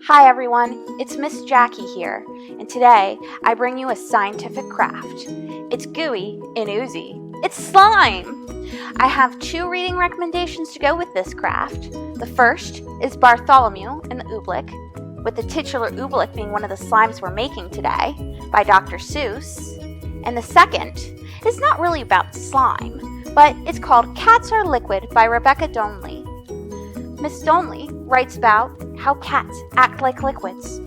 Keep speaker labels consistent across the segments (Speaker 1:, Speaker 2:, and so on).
Speaker 1: Hi everyone, it's Miss Jackie here, and today I bring you a scientific craft. It's gooey and oozy. It's slime! I have two reading recommendations to go with this craft. The first is Bartholomew and the Oobleck, with the titular Oobleck being one of the slimes we're making today, by Dr. Seuss. And the second is not really about slime, but it's called Cats Are Liquid by Rebecca Donley. Miss Donley writes about how cats act like liquids.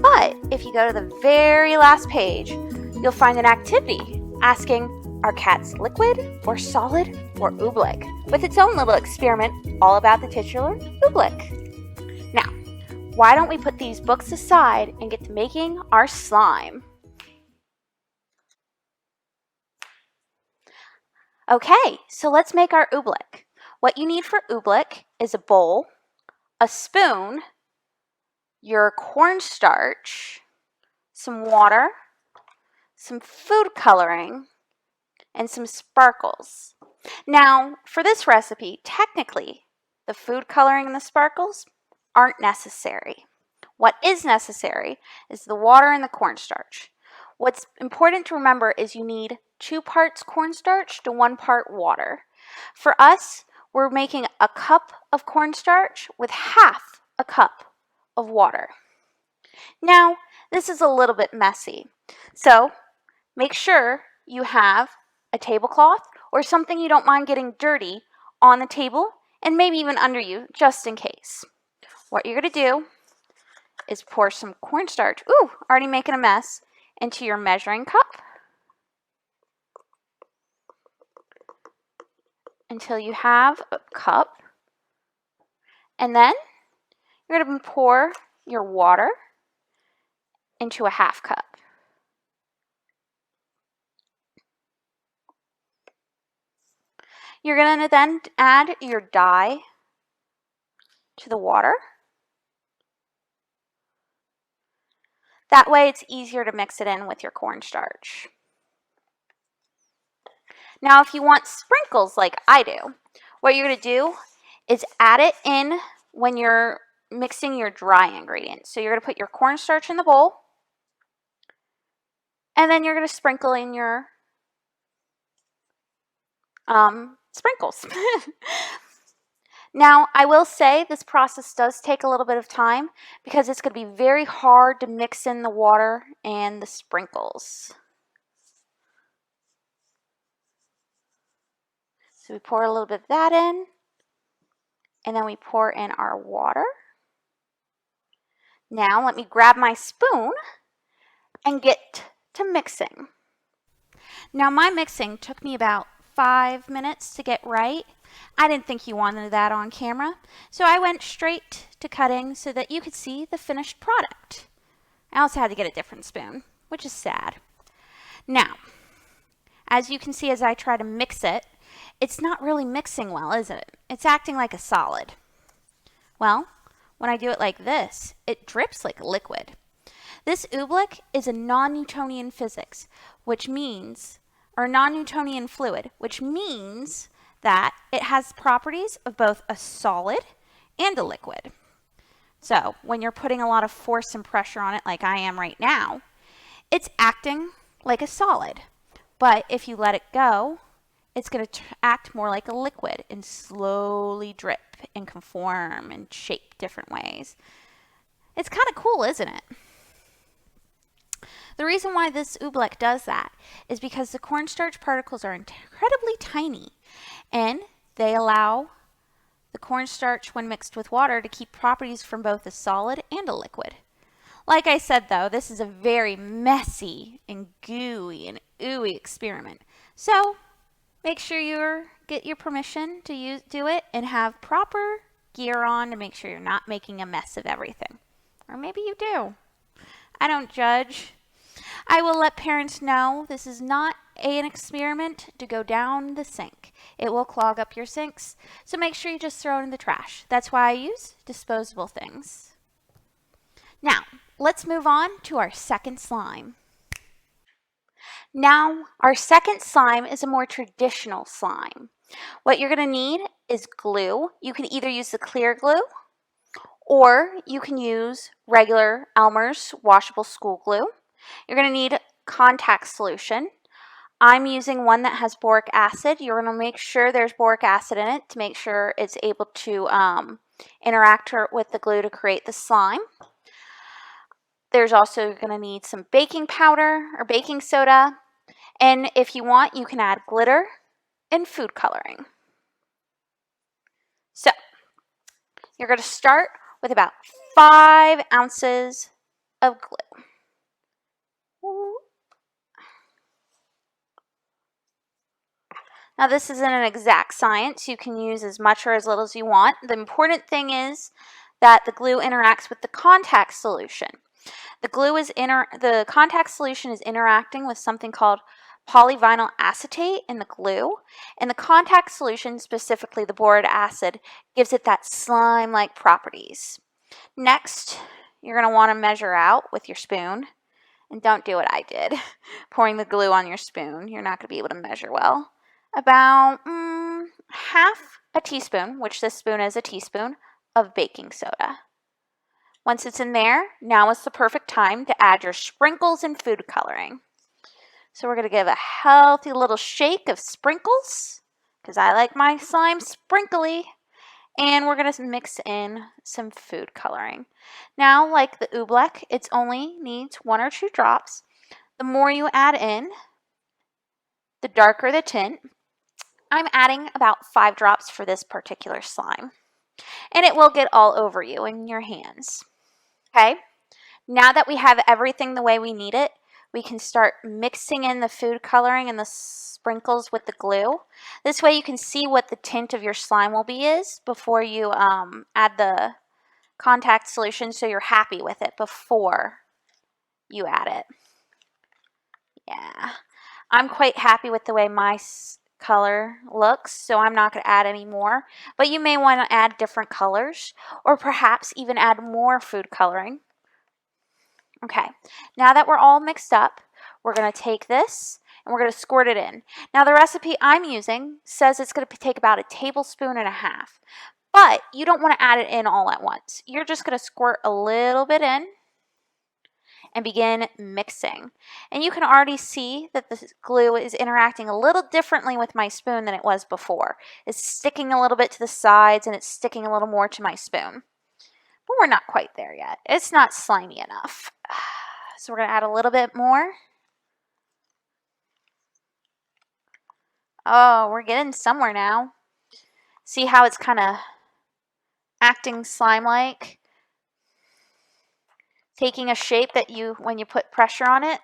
Speaker 1: But if you go to the very last page, you'll find an activity asking, are cats liquid or solid or Oobleck? With its own little experiment all about the titular Oobleck. Now, why don't we put these books aside and get to making our slime? Okay, so let's make our Oobleck. What you need for Oobleck is a bowl, a spoon, your cornstarch, some water, some food coloring, and some sparkles. Now, for this recipe, technically, the food coloring and the sparkles aren't necessary. What is necessary is the water and the cornstarch. What's important to remember is you need 2 parts cornstarch to 1 part water. For us, we're making a cup of cornstarch with half a cup of water. Now, this is a little bit messy, so make sure you have a tablecloth or something you don't mind getting dirty on the table and maybe even under you, just in case. What you're going to do is pour some cornstarch, already making a mess, into your measuring cup until you have a cup, and then you're going to pour your water into a half cup. You're going to then add your dye to the water. That way it's easier to mix it in with your cornstarch. Now, if you want sprinkles like I do, what you're going to do is add it in when you're mixing your dry ingredients. So you're going to put your cornstarch in the bowl, and then you're going to sprinkle in your sprinkles. Now, I will say this process does take a little bit of time because it's going to be very hard to mix in the water and the sprinkles. So we pour a little bit of that in, and then we pour in our water. Now let me grab my spoon and get to mixing. Now my mixing took me about 5 minutes to get right. I didn't think you wanted that on camera, so I went straight to cutting so that you could see the finished product. I also had to get a different spoon, which is sad. Now, as you can see as I try to mix it, it's not really mixing well, is it? It's acting like a solid. Well, when I do it like this, it drips like a liquid. This Oobleck is a non-Newtonian physics, which means, or non-Newtonian fluid, which means that it has properties of both a solid and a liquid. So when you're putting a lot of force and pressure on it like I am right now, it's acting like a solid. But if you let it go, it's going to act more like a liquid and slowly drip and conform and shape different ways. It's kind of cool, isn't it? The reason why this Oobleck does that is because the cornstarch particles are incredibly tiny, and they allow the cornstarch, when mixed with water, to keep properties from both a solid and a liquid. Like I said, though, this is a very messy and gooey and ooey experiment. So make sure you get your permission to do it and have proper gear on to make sure you're not making a mess of everything. Or maybe you do. I don't judge. I will let parents know this is not an experiment to go down the sink. It will clog up your sinks, so make sure you just throw it in the trash. That's why I use disposable things. Now, let's move on to our second slime. Now, our second slime is a more traditional slime. What you're going to need is glue. You can either use the clear glue or you can use regular Elmer's washable school glue. You're going to need contact solution. I'm using one that has boric acid. You're going to make sure there's boric acid in it to make sure it's able to interact with the glue to create the slime. There's also going to need some baking powder or baking soda. And if you want, you can add glitter and food coloring. So you're going to start with about 5 ounces of glue. Now this isn't an exact science. You can use as much or as little as you want. The important thing is that the glue interacts with the contact solution. The contact solution is interacting with something called polyvinyl acetate in the glue, and the contact solution, specifically the boric acid, gives it that slime-like properties. Next, you're going to want to measure out with your spoon, and don't do what I did, pouring the glue on your spoon. You're not going to be able to measure well. About half a teaspoon, which this spoon is a teaspoon, of baking soda. Once it's in there, now is the perfect time to add your sprinkles and food coloring. So we're going to give a healthy little shake of sprinkles, because I like my slime sprinkly, and we're going to mix in some food coloring. Now, like the Oobleck, it only needs 1 or 2 drops. The more you add in, the darker the tint. I'm adding about 5 drops for this particular slime, and it will get all over you in your hands. Okay, now that we have everything the way we need it, we can start mixing in the food coloring and the sprinkles with the glue. This way you can see what the tint of your slime will be before you add the contact solution, so you're happy with it before you add it. Yeah, I'm quite happy with the way my color looks, so I'm not going to add any more, but you may want to add different colors or perhaps even add more food coloring. Okay, now that we're all mixed up, we're going to take this and we're going to squirt it in. Now the recipe I'm using says it's going to take about 1.5 tablespoons, but you don't want to add it in all at once. You're just going to squirt a little bit in and begin mixing. And you can already see that the glue is interacting a little differently with my spoon than it was before. It's sticking a little bit to the sides and it's sticking a little more to my spoon. But we're not quite there yet. It's not slimy enough. So we're going to add a little bit more. Oh, we're getting somewhere now. See how it's kind of acting slime-like? Taking a shape that when you put pressure on it,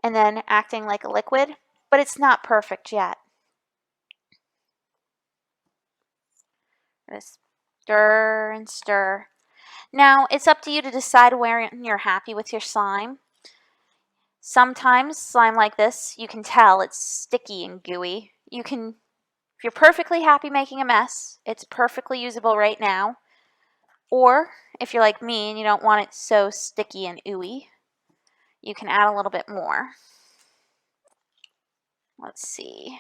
Speaker 1: and then acting like a liquid, but it's not perfect yet. Just stir and stir. Now, it's up to you to decide when you're happy with your slime. Sometimes slime like this, you can tell it's sticky and gooey. If you're perfectly happy making a mess, it's perfectly usable right now. Or if you're like me and you don't want it so sticky and ooey, you can add a little bit more. Let's see.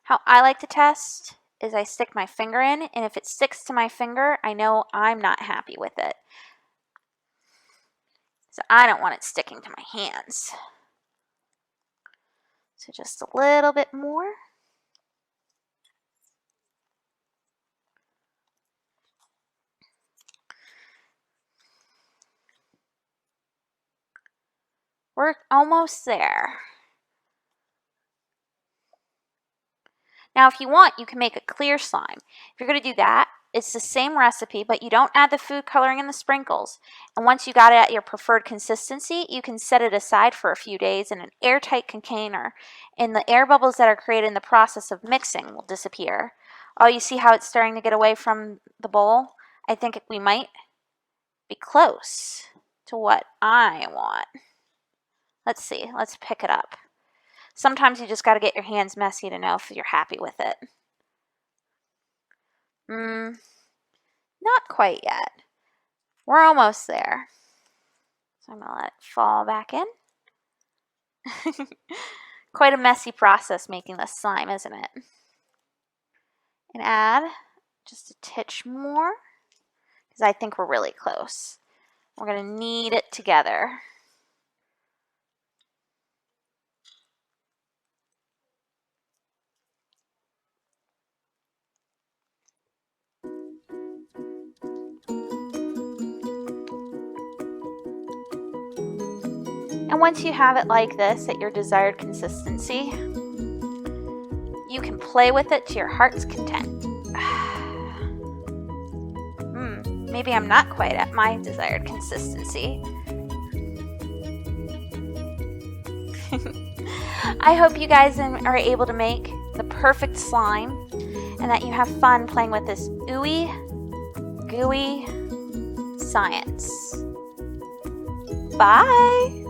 Speaker 1: How I like to test is I stick my finger in, and if it sticks to my finger, I know I'm not happy with it. So I don't want it sticking to my hands. So just a little bit more. We're almost there. Now, if you want, you can make a clear slime. If you're going to do that, it's the same recipe, but you don't add the food coloring and the sprinkles. And once you got it at your preferred consistency, you can set it aside for a few days in an airtight container, and the air bubbles that are created in the process of mixing will disappear. Oh, you see how it's starting to get away from the bowl? I think we might be close to what I want. Let's see. Let's pick it up. Sometimes you just got to get your hands messy to know if you're happy with it. Not quite yet. We're almost there. So I'm going to let it fall back in. Quite a messy process making this slime, isn't it? and add just a titch more because I think we're really close. We're going to knead it together. And once you have it like this at your desired consistency, you can play with it to your heart's content. Maybe I'm not quite at my desired consistency. I hope you guys are able to make the perfect slime and that you have fun playing with this ooey, gooey science. Bye!